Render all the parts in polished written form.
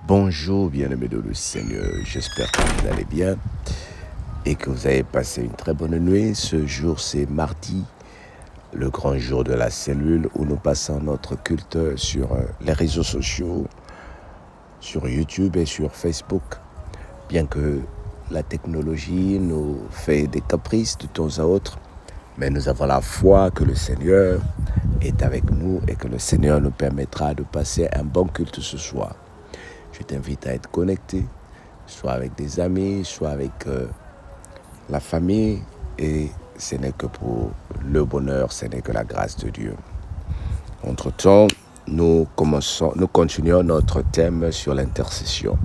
Bonjour bien-aimés de le Seigneur, j'espère que vous allez bien et que vous avez passé une très bonne nuit. Ce jour c'est mardi, le grand jour de la cellule où nous passons notre culte sur les réseaux sociaux, sur YouTube et sur Facebook. Bien que la technologie nous fait des caprices de temps à autre, mais nous avons la foi que le Seigneur est avec nous et que le Seigneur nous permettra de passer un bon culte ce soir. Je t'invite à être connecté, soit avec des amis, soit avec la famille. Et ce n'est que pour le bonheur, ce n'est que la grâce de Dieu. Entre-temps, nous continuons notre thème sur l'intercession.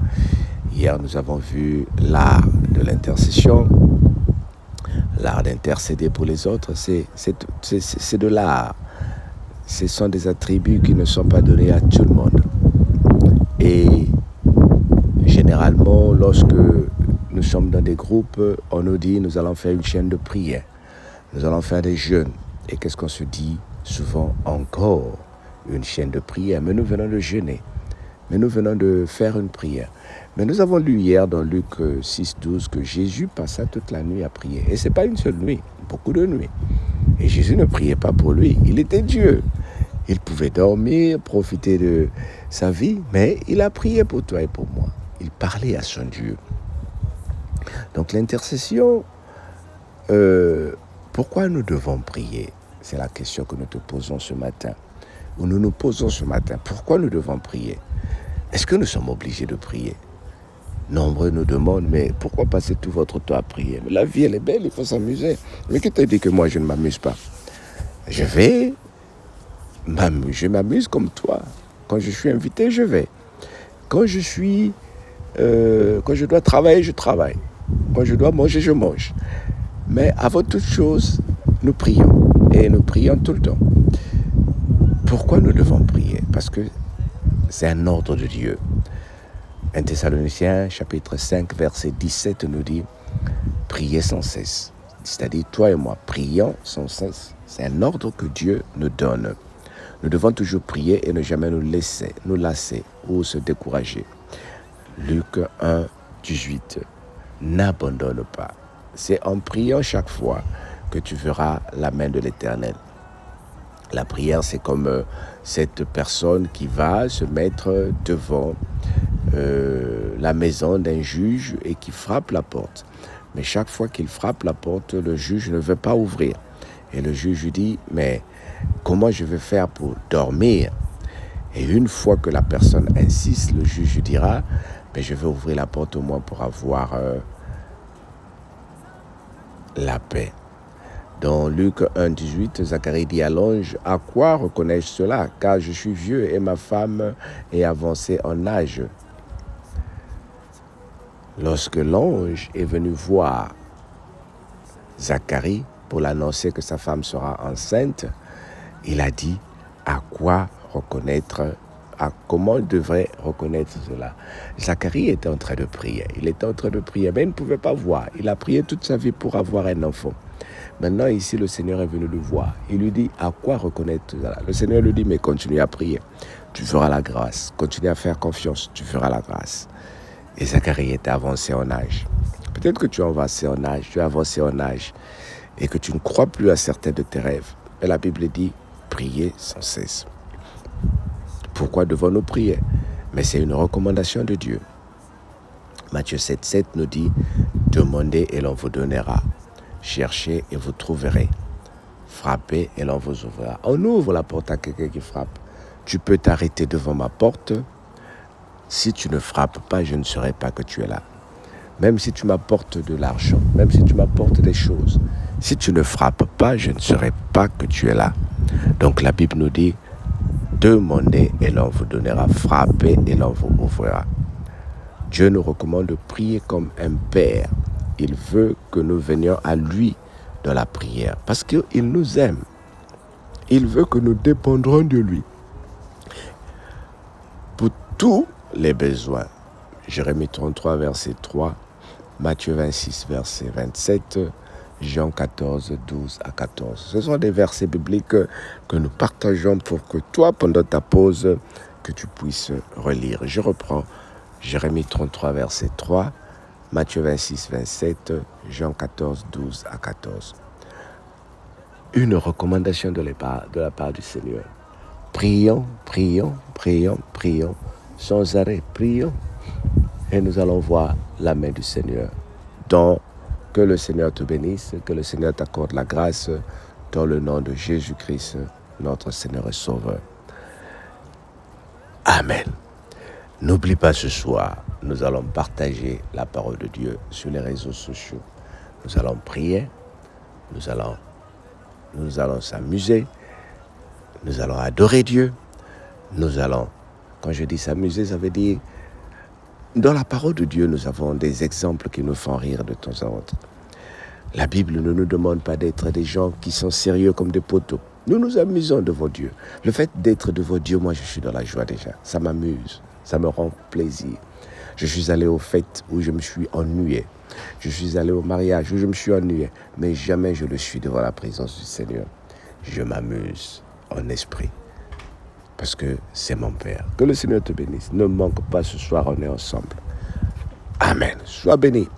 Hier, nous avons vu l'art de l'intercession, l'art d'intercéder pour les autres. C'est de l'art. Ce sont des attributs qui ne sont pas donnés à tout le monde. Et généralement, lorsque nous sommes dans des groupes, on nous dit nous allons faire une chaîne de prière, nous allons faire des jeûnes. Et qu'est-ce qu'on se dit souvent? Encore une chaîne de prière. Mais nous venons de jeûner, mais nous venons de faire une prière. Mais nous avons lu hier dans Luc 6, 12 que Jésus passa toute la nuit à prier. Et ce n'est pas une seule nuit, beaucoup de nuits. Et Jésus ne priait pas pour lui, il était Dieu. Il pouvait dormir, profiter de sa vie, mais il a prié pour toi et pour moi. Il parlait à son Dieu. Donc l'intercession, pourquoi nous devons prier? C'est la question que nous te posons ce matin, ou nous nous posons ce matin. Pourquoi nous devons prier? Est-ce que nous sommes obligés de prier? Nombreux nous demandent, mais pourquoi passer tout votre temps à prier? Mais la vie, elle est belle, il faut s'amuser. Mais qui t'a dit que moi, je ne m'amuse pas? Je m'amuse comme toi. Quand je suis invité, je vais. Quand je dois travailler, je travaille. Quand je dois manger, je mange. Mais avant toute chose, nous prions. Et nous prions tout le temps. Pourquoi nous devons prier? Parce que c'est un ordre de Dieu. 1 Thessaloniciens, chapitre 5, verset 17 nous dit « Priez sans cesse ». C'est-à-dire, toi et moi, prions sans cesse. C'est un ordre que Dieu nous donne. Nous devons toujours prier et ne jamais nous lasser ou se décourager. Luc 1, 18. N'abandonne pas. C'est en priant chaque fois que tu verras la main de l'Éternel. La prière, c'est comme cette personne qui va se mettre devant la maison d'un juge et qui frappe la porte. Mais chaque fois qu'il frappe la porte, le juge ne veut pas ouvrir. Et le juge lui dit, mais comment je vais faire pour dormir? Et une fois que la personne insiste, le juge dira, mais je vais ouvrir la porte au moins pour avoir la paix. Dans Luc 1, 18, Zacharie dit à l'ange, à quoi reconnais-je cela? Car je suis vieux et ma femme est avancée en âge. Lorsque l'ange est venu voir Zacharie pour l'annoncer que sa femme sera enceinte, il a dit comment il devrait reconnaître cela. Zacharie était en train de prier. Il était en train de prier, mais il ne pouvait pas voir. Il a prié toute sa vie pour avoir un enfant. Maintenant, ici, le Seigneur est venu le voir. Il lui dit, à quoi reconnaître cela? Le Seigneur lui dit, mais continue à prier. Tu feras la grâce. Continue à faire confiance. Tu feras la grâce. Et Zacharie était avancé en âge. Peut-être que tu es avancé en âge et que tu ne crois plus à certains de tes rêves. Mais la Bible dit, priez sans cesse. Pourquoi devons-nous prier? Mais c'est une recommandation de Dieu. Matthieu 7, 7 nous dit, demandez et l'on vous donnera. Cherchez et vous trouverez. Frappez et l'on vous ouvrira. On ouvre la porte à quelqu'un qui frappe. Tu peux t'arrêter devant ma porte. Si tu ne frappes pas, je ne saurai pas que tu es là. Même si tu m'apportes de l'argent, même si tu m'apportes des choses, si tu ne frappes pas, je ne saurai pas que tu es là. Donc la Bible nous dit, demandez et l'on vous donnera, frappez et l'on vous ouvrira. Dieu nous recommande de prier comme un père. Il veut que nous venions à lui dans la prière parce qu'il nous aime. Il veut que nous dépendrons de lui pour tous les besoins. Jérémie 33, verset 3, Matthieu 26, verset 27, Jean 14, 12 à 14. Ce sont des versets bibliques que nous partageons pour que toi, pendant ta pause, que tu puisses relire. Je reprends Jérémie 33, verset 3, Matthieu 26, 27, Jean 14, 12 à 14. Une recommandation de la part du Seigneur. Prions, prions, prions, prions, sans arrêt, prions. Et nous allons voir la main du Seigneur. Donc, que le Seigneur te bénisse, que le Seigneur t'accorde la grâce dans le nom de Jésus-Christ, notre Seigneur et Sauveur. Amen. N'oublie pas ce soir, nous allons partager la parole de Dieu sur les réseaux sociaux. Nous allons prier, nous allons s'amuser, nous allons adorer Dieu, nous allons, quand je dis s'amuser, ça veut dire, dans la parole de Dieu, nous avons des exemples qui nous font rire de temps en temps. La Bible ne nous demande pas d'être des gens qui sont sérieux comme des poteaux. Nous nous amusons devant Dieu. Le fait d'être devant Dieu, moi je suis dans la joie déjà. Ça m'amuse, ça me rend plaisir. Je suis allé aux fêtes où je me suis ennuyé. Je suis allé au mariage où je me suis ennuyé. Mais jamais je le suis devant la présence du Seigneur. Je m'amuse en esprit. Parce que c'est mon Père. Que le Seigneur te bénisse. Ne manque pas ce soir, on est ensemble. Amen. Sois béni.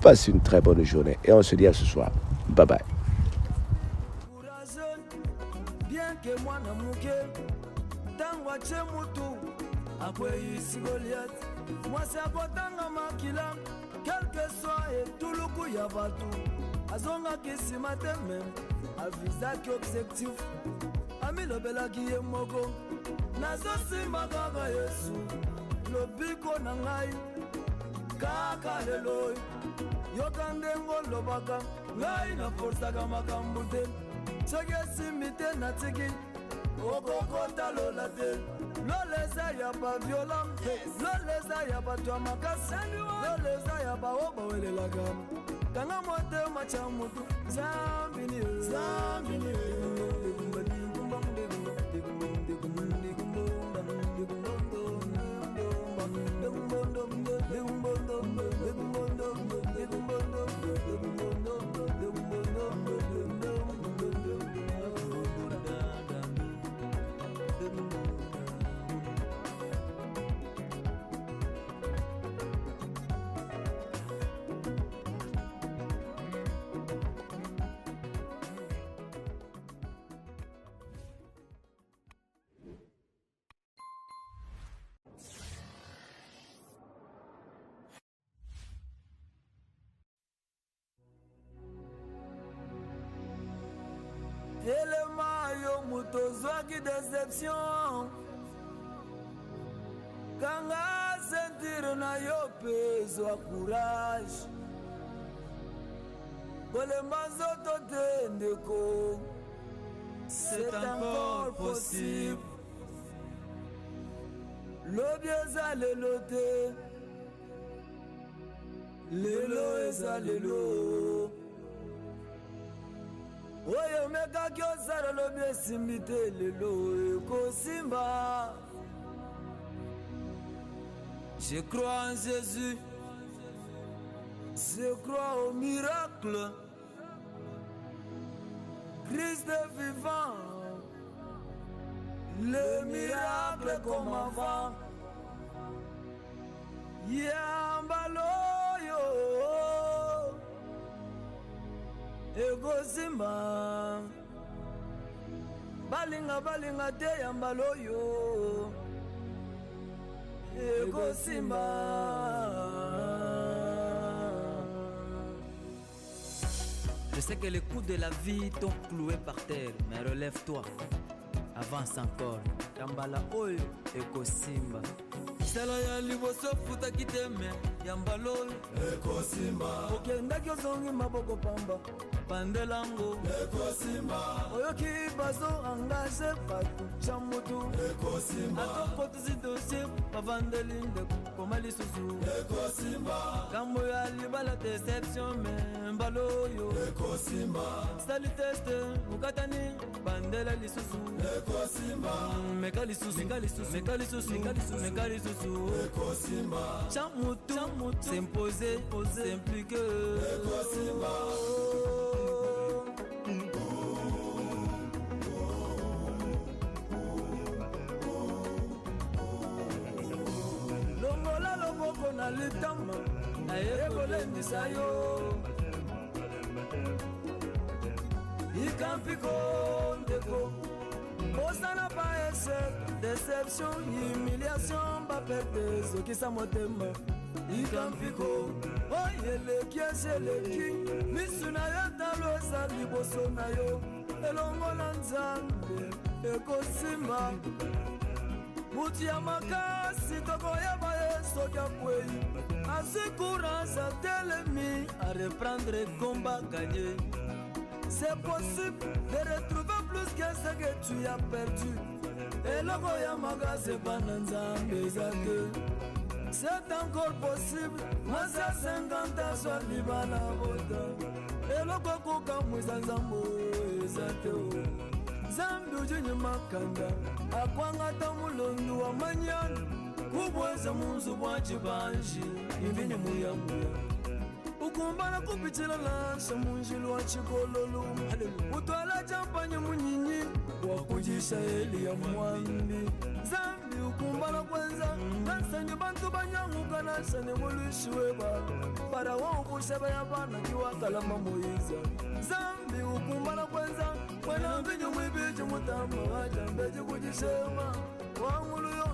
Passe une très bonne journée. Et on se dit à ce soir. Bye bye. Bien que moi c'est Goliath, makila, quel que soit et tout le coup y a batou. Azonga qui si mateme, avisa qui objectif. Ami le bela qui est mogo, nazo simba gaga yesu. Le biko nangai, kaka leloi. Yokandengo lobaka, ngai na forza kama kambute. Chage simite na tiki, okokota lolate. Loleza ya ba violent, loleza ya ba twa makasi, loleza ya ba oba wele la gam. Kanga mote macha mutu, zambini, zambini. Tellement yo mutozo qui déception. Kanga sentir na yo peso a courage. Kolemba zoto tendeko. C'est encore possible. Le bieza lelote. Lelo eza lelo. Oyo meka kyosala lobi esimbi te lelo ekosimba. Je crois en Jésus, je crois au miracle. Christ est vivant, le miracle comme avant. Yambaloyo Egosimba Balinga balinga te yambaloyo Egosimba. Je sais que les coups de la vie t'ont cloué par terre, mais relève-toi, avance encore. Yambala oyo Egosimba. Sala ya liboso futa kiteme yambalol Ekosimba. Okendaki ozongi maboko pamba pandelango Ekosimba. Oyoki bazo engage batu chamutu Ekosimba. Atoko tuzidosie pavandelinde koma lisusu Ekosimba. Kambo ya libala deception me mbaloyo Ekosimba. Sali teste ukatani bandela lisusu Ekosimba. Meka lisusu meka lisusu meka lisusu meka lisusu Ekosimba. Chamutu s'imposer, s'impliquer Ekosimba. Longola longo ekolendisa yo ikampiko ndeko osana pa échec déception humiliation baperte ezokisa motema ikampiko oyeleki ezeleki misu na yo talo eza liboso na yo elongola nzambe ekosimba mutu ya makasi tokoyeba ye soki akwei azwi courage atelemi a reprendre combat gagné. C'est possible de retrouver plus que ce que tu as perdu. Et le Goyamaga c'est pas Nzambe Zake. C'est encore possible. Moi c'est 50 ans soit Libana Bota. Et le Gokoka Mouizanzambo Zake. Zambi ujini makanda. Akwanga tamulondu wa manyan. Kubweza munzu bwachibanji. Invini muya muya. Ukumbana kupitila lansa munjilu wa chikololu. Utwala champanye munyinyi wakujisha eli ya mwambi. Zambi ukumbana kwenza nansanye bantu banyanguka nansane mulushiwe bana para waubusha ya bana kiwa kalama Moiza. Zambi ukumbana kwenza mwena mbinyo mwibiji mutamba wajambeji kujishema wangulu yo